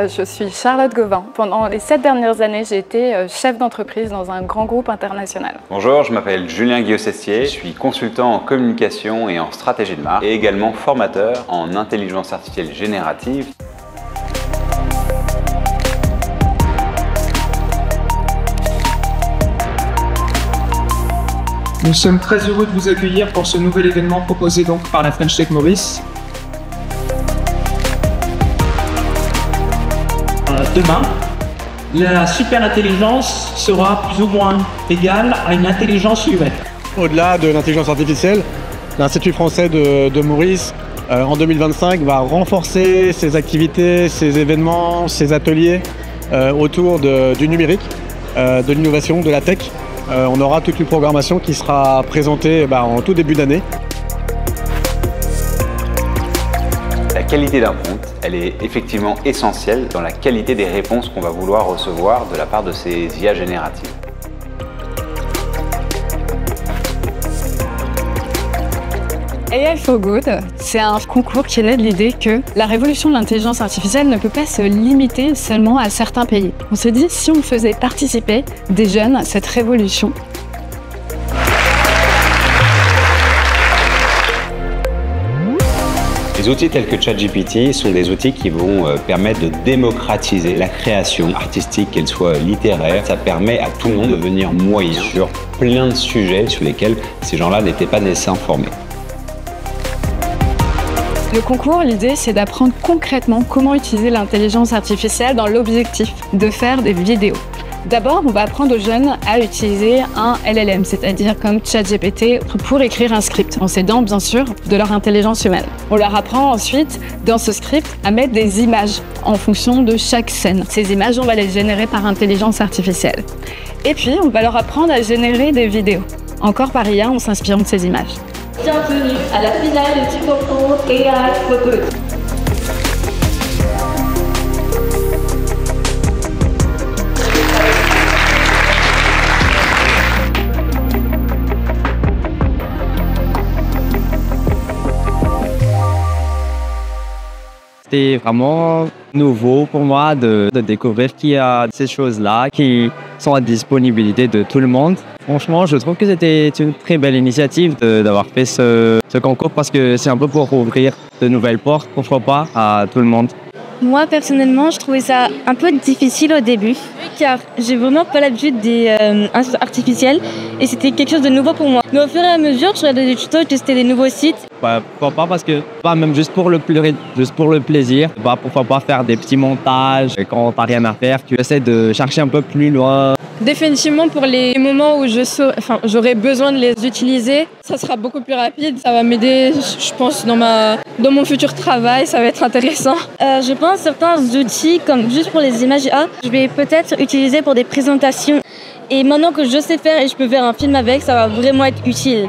je suis Charlotte Gauvin. Pendant les 7 dernières années, j'ai été chef d'entreprise dans un grand groupe international. Bonjour, je m'appelle Julien Guillaume-Cestier, je suis consultant en communication et en stratégie de marque et également formateur en intelligence artificielle générative. Nous sommes très heureux de vous accueillir pour ce nouvel événement proposé donc par la French Tech Maurice. Demain, la super intelligence sera plus ou moins égale à une intelligence humaine. Au-delà de l'intelligence artificielle, l'Institut français de Maurice, en 2025, va renforcer ses activités, ses événements, ses ateliers autour du numérique, de l'innovation, de la tech. On aura toute une programmation qui sera présentée en tout début d'année. La qualité d'un prompt, elle est effectivement essentielle dans la qualité des réponses qu'on va vouloir recevoir de la part de ces IA génératives. AI for Good, c'est un concours qui lève l'idée que la révolution de l'intelligence artificielle ne peut pas se limiter seulement à certains pays. On s'est dit, si on faisait participer des jeunes à cette révolution, Les outils tels que ChatGPT sont des outils qui vont permettre de démocratiser la création artistique, qu'elle soit littéraire. Ça permet à tout le monde de devenir moyen sur plein de sujets sur lesquels ces gens-là n'étaient pas nécessairement formés. Le concours, l'idée, c'est d'apprendre concrètement comment utiliser l'intelligence artificielle dans l'objectif de faire des vidéos. D'abord, on va apprendre aux jeunes à utiliser un LLM, c'est-à-dire comme ChatGPT, pour écrire un script, en s'aidant bien sûr de leur intelligence humaine. On leur apprend ensuite, dans ce script, à mettre des images en fonction de chaque scène. Ces images, on va les générer par intelligence artificielle. Et puis, on va leur apprendre à générer des vidéos, encore par IA en s'inspirant de ces images. Bienvenue à la finale du concours AI for Good. C'était vraiment nouveau pour moi de découvrir qu'il y a ces choses-là qui sont à disponibilité de tout le monde. Franchement, je trouve que c'était une très belle initiative d'avoir fait ce concours parce que c'est un peu pour ouvrir de nouvelles portes, pourquoi pas, à tout le monde. Moi, personnellement, je trouvais ça un peu difficile au début, car j'ai vraiment pas l'habitude des intelligences artificielles et c'était quelque chose de nouveau pour moi. Mais au fur et à mesure, je regardais des tutos, je testais des nouveaux sites. Pourquoi pas, parce que même juste pour le plaisir, pourquoi pas faire des petits montages quand t'as rien à faire, tu essaies de chercher un peu plus loin. Définitivement pour les moments où j'aurai besoin de les utiliser, ça sera beaucoup plus rapide, ça va m'aider, je pense, dans mon futur travail, ça va être intéressant. Je pense certains outils, comme juste pour les images IA, je vais peut-être utiliser pour des présentations. Et maintenant que je sais faire et je peux faire un film avec, ça va vraiment être utile.